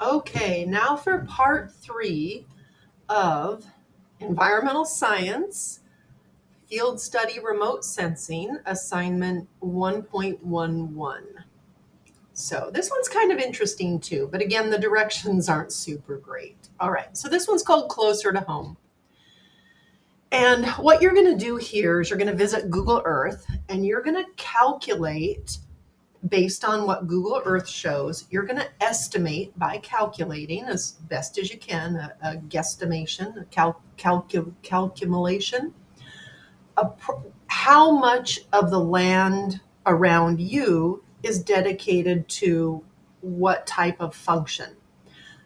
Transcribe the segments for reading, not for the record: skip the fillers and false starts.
Okay, now for part 3 of Environmental Science, Field Study Remote Sensing, Assignment 1.11. So this one's kind of interesting too, but again, the directions aren't super great. All right, so this one's called Closer to Home. And what you're going to do here is you're going to visit Google Earth and you're going to calculate based on what Google Earth shows. You're going to estimate by calculating as best as you can, a guesstimation, calculation, how much of the land around you is dedicated to what type of function.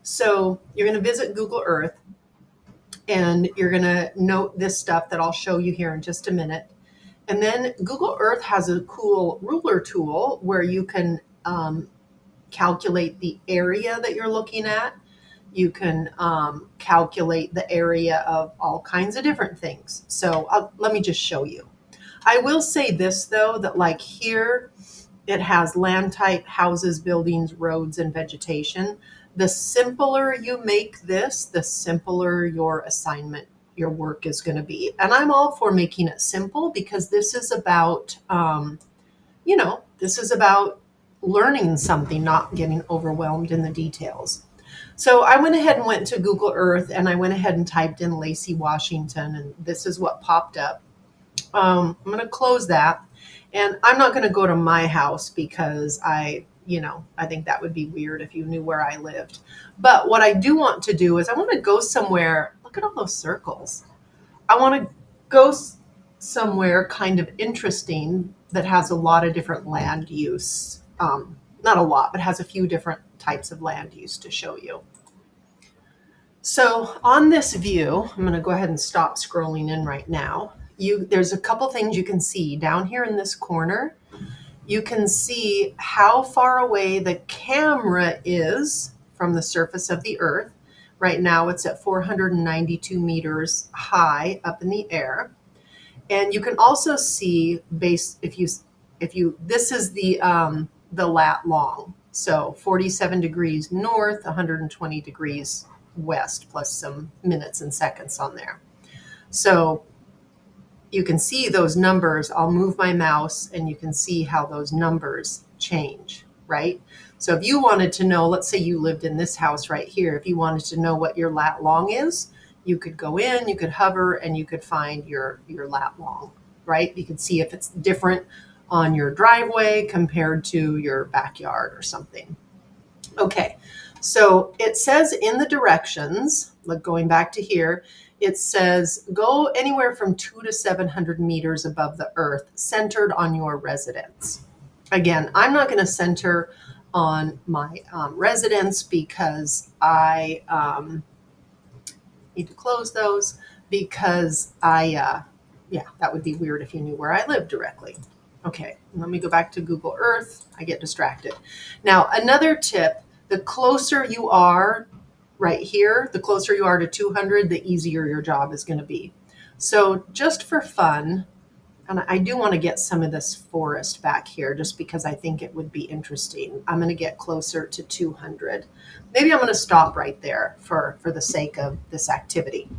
So you're going to visit Google Earth and you're going to note this stuff that I'll show you here in just a minute. And then Google Earth has a cool ruler tool where you can calculate the area that you're looking at. You can calculate the area of all kinds of different things. So let me just show you. I will say this though, that like here, it has land type, houses, buildings, roads, and vegetation. The simpler you make this, the simpler your assignment, your work is going to be. And I'm all for making it simple because this is about, this is about learning something, not getting overwhelmed in the details. So I went ahead and went to Google Earth and I went ahead and typed in Lacey, Washington, and this is what popped up. I'm going to close that. And I'm not going to go to my house because I think that would be weird if you knew where I lived. But what I do want to do is I want to go somewhere. Look at all those circles. I want to go somewhere kind of interesting that has a lot of different land use. Not a lot, but has a few different types of land use to show you. So on this view, I'm going to go ahead and stop scrolling in right now. There's a couple things you can see down here in this corner. You can see how far away the camera is from the surface of the Earth. Right now it's at 492 meters high up in the air. And you can also see this is the lat long. So 47 degrees north, 120 degrees west, plus some minutes and seconds on there. So you can see those numbers. I'll move my mouse and you can see how those numbers change, right? So if you wanted to know, let's say you lived in this house right here, if you wanted to know what your lat long is, you could go in, you could hover, and you could find your lat long, right? You could see if it's different on your driveway compared to your backyard or something. Okay, so it says in the directions, like going back to here, it says go anywhere from 200 to 700 meters above the earth, centered on your residence. Again, I'm not going to center on my residence because I need to close those because that would be weird if you knew where I live directly. Okay, let me go back to Google Earth. I get distracted. Now, another tip, the closer you are right here, the closer you are to 200, the easier your job is going to be. So just for fun, and I do want to get some of this forest back here just because I think it would be interesting. I'm going to get closer to 200. Maybe I'm going to stop right there for the sake of this activity.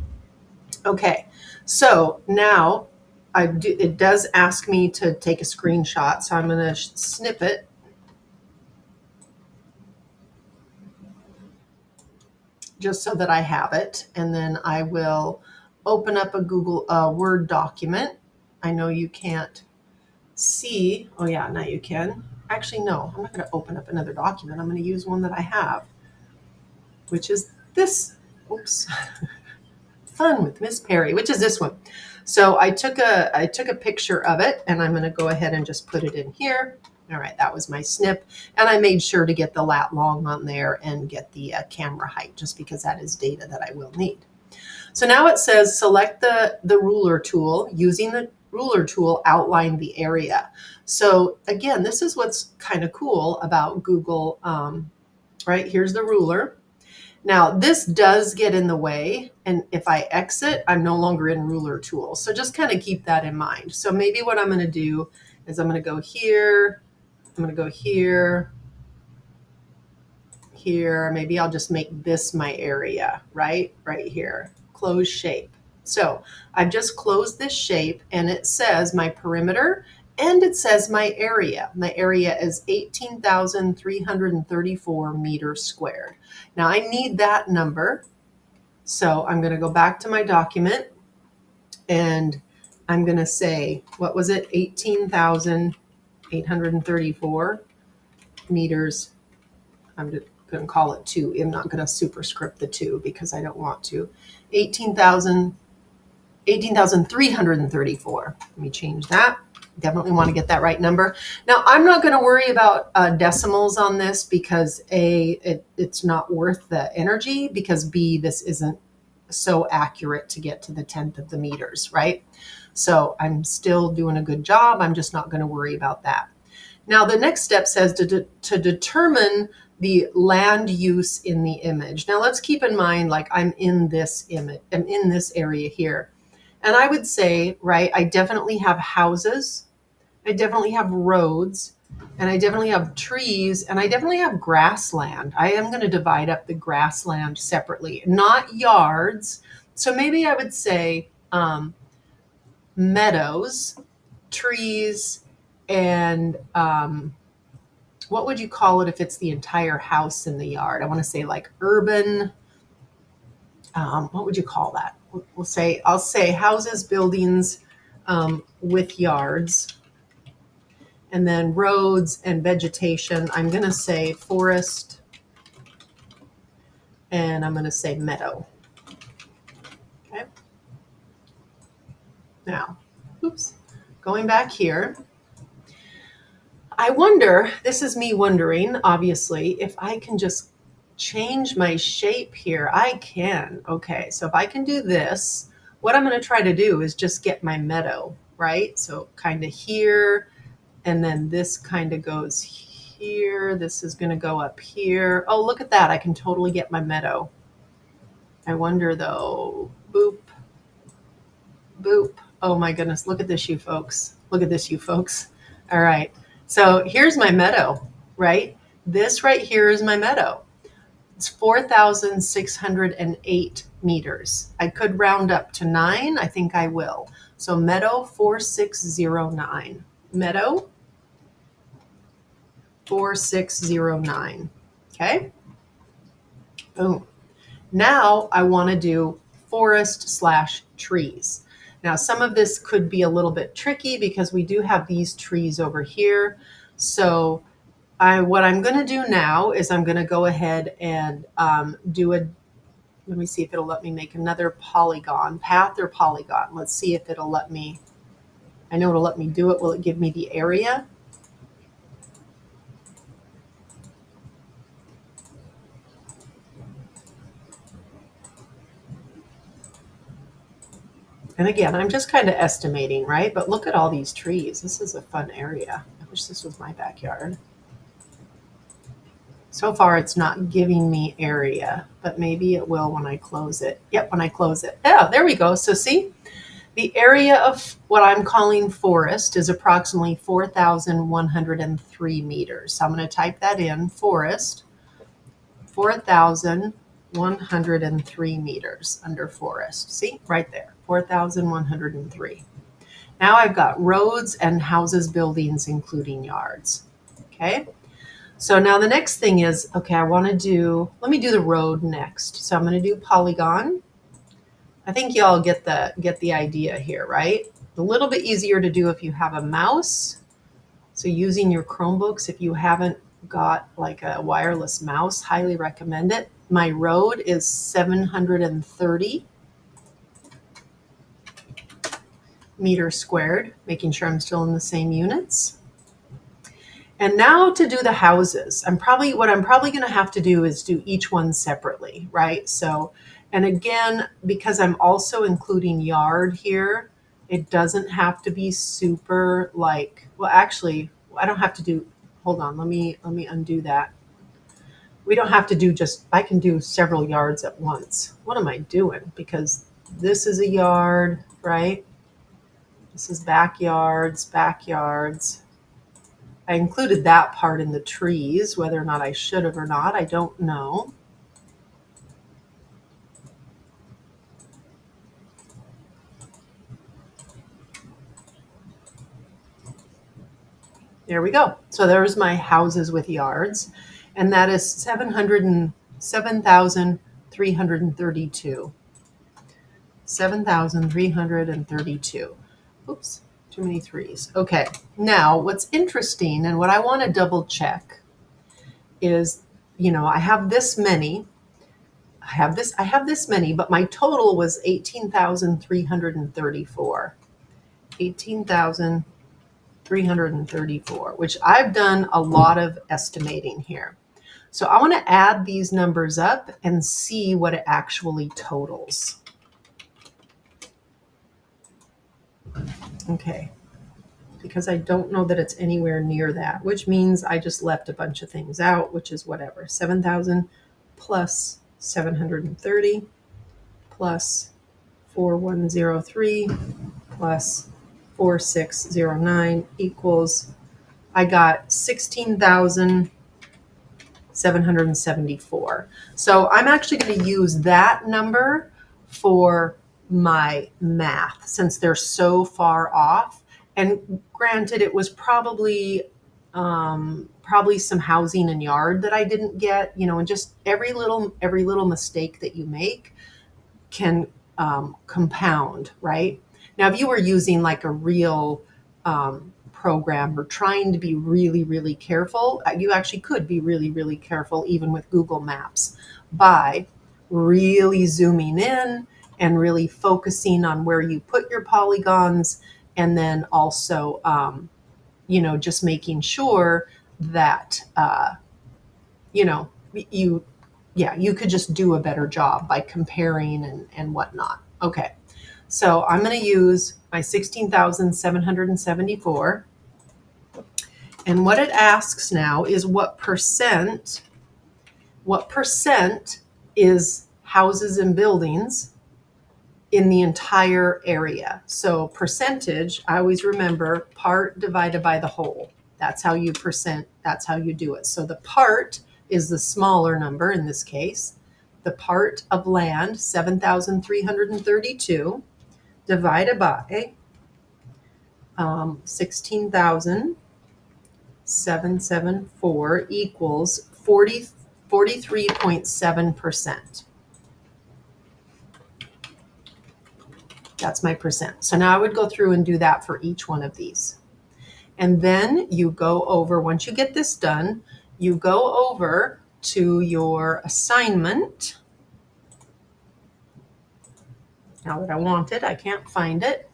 Okay, so now it does ask me to take a screenshot, so I'm going to snip it. Just so that I have it, and then I will open up a Google Word document. I know you can't see. Oh yeah, now you can. Actually, no, I'm not going to open up another document. I'm going to use one that I have, which is this. Oops. Fun with Miss Perry, which is this one. So I took a picture of it, and I'm going to go ahead and just put it in here. All right, that was my snip. And I made sure to get the lat long on there and get the camera height, just because that is data that I will need. So now it says select the ruler tool. Using the ruler tool, outline the area. So again, this is what's kind of cool about Google. Right, here's the ruler. Now this does get in the way, and if I exit, I'm no longer in ruler tool. So just kind of keep that in mind. So maybe what I'm going to do is I'm going to go here, I'm going to go here, here. Maybe I'll just make this my area, right here, close shape. So I've just closed this shape, and it says my perimeter and it says my area. My area is 18,334 meters squared. Now I need that number. So I'm going to go back to my document, and I'm going to say, what was it? 18,834 meters. I'm just going to call it 2. I'm not going to superscript the 2 because I don't want to. 18,334. Let me change that. Definitely want to get that right number. Now, I'm not going to worry about decimals on this because A, it's not worth the energy, because B, this isn't so accurate to get to the 10th of the meters, right? So I'm still doing a good job. I'm just not going to worry about that. Now, the next step says to determine the land use in the image. Now, let's keep in mind, like, I'm in this image, I'm in this area here. And I would say, right, I definitely have houses, I definitely have roads, and I definitely have trees, and I definitely have grassland. I am going to divide up the grassland separately, not yards. So maybe I would say meadows, trees, and what would you call it if it's the entire house in the yard? I want to say like urban. What would you call that? I'll say houses, buildings with yards, and then roads and vegetation. I'm going to say forest, and I'm going to say meadow. Okay. Now, oops, going back here. I wonder, this is me wondering, obviously, if I can just change my shape here. I can. Okay, so if I can do this, what I'm going to try to do is just get my meadow, right? So kind of here, and then this kind of goes here. This is going to go up here. Oh, look at that. I can totally get my meadow. I wonder though, boop, boop. Oh my goodness, look at this, you folks. Look at this, you folks. All right. So here's my meadow, right? This right here is my meadow. It's 4,608 meters. I could round up to 9. I think I will. So meadow 4609. Meadow 4609. Okay. Boom. Now I want to do forest/trees. Now, some of this could be a little bit tricky because we do have these trees over here. So what I'm going to do now is I'm going to go ahead and let me see if it'll let me make another polygon, path or polygon. Let's see if it'll let me, I know it'll let me do it. Will it give me the area? And again, I'm just kind of estimating, right? But look at all these trees. This is a fun area. I wish this was my backyard. So far, it's not giving me area, but maybe it will when I close it. Yep, when I close it. Yeah, there we go. So see, the area of what I'm calling forest is approximately 4,103 meters. So I'm going to type that in, forest, 4,103 meters under forest. See, right there, 4,103. Now I've got roads and houses, buildings, including yards. Okay. So now the next thing is, okay, let me do the road next. So I'm going to do polygon. I think y'all get the idea here, right? A little bit easier to do if you have a mouse. So using your Chromebooks, if you haven't got like a wireless mouse, highly recommend it. My road is 730 meters squared, making sure I'm still in the same units. And now to do the houses, what I'm probably going to have to do is do each one separately, right? So, and again, because I'm also including yard here, it doesn't have to be super like, well, actually, I don't have to do, hold on, let me undo that. We don't have to do I can do several yards at once. What am I doing? Because this is a yard, right? This is backyards. I included that part in the trees. Whether or not I should have or not, I don't know. There we go. So there's my houses with yards, and that is 7,332. 7,332. Oops, too many threes. Okay, now what's interesting and what I want to double check is, I have this many. I have this many, but my total was 18,334. 18,334, which I've done a lot of estimating here. So I want to add these numbers up and see what it actually totals. Okay, because I don't know that it's anywhere near that, which means I just left a bunch of things out, which is whatever. 7,000 plus 730 plus 4103 plus 4609 equals, I got 16,774. So I'm actually going to use that number for my math since they're so far off. And granted, it was probably some housing and yard that I didn't get, and just every little mistake that you make can compound, right? Now, if you were using like a real program or trying to be really, really careful, you actually could be really, really careful even with Google Maps by really zooming in and really focusing on where you put your polygons, and then also, just making sure that, you could just do a better job by comparing and whatnot. Okay, so I'm going to use my 16,774. And what it asks now is what percent is houses and buildings in the entire area. So percentage, I always remember part divided by the whole. That's how you do it. So the part is the smaller number in this case. The part of land, 7,332, divided by 16,774 equals 43.7%. That's my percent. So now I would go through and do that for each one of these. And then you go over, once you get this done, you go over to your assignment. Now that I want it, I can't find it.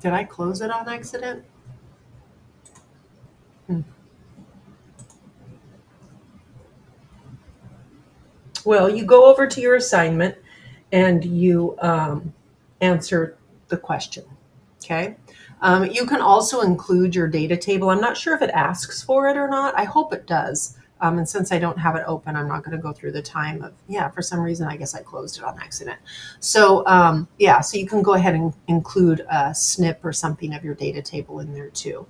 Did I close it on accident? Well, you go over to your assignment and you answer the question. Okay. You can also include your data table. I'm not sure if it asks for it or not. I hope it does. And since I don't have it open, I'm not going to go through the time of, for some reason, I guess I closed it on accident. So, so you can go ahead and include a snip or something of your data table in there too.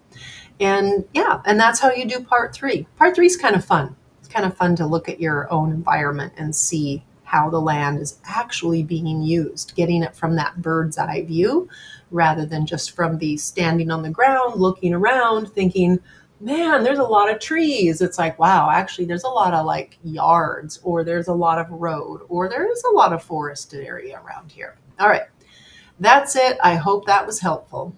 And that's how you do part 3. Part 3 is kind of fun. It's kind of fun to look at your own environment and see how the land is actually being used, getting it from that bird's eye view rather than just from the standing on the ground, looking around, thinking, man, there's a lot of trees. It's like, wow, actually there's a lot of like yards, or there's a lot of road, or there is a lot of forested area around here. All right, that's it. I hope that was helpful.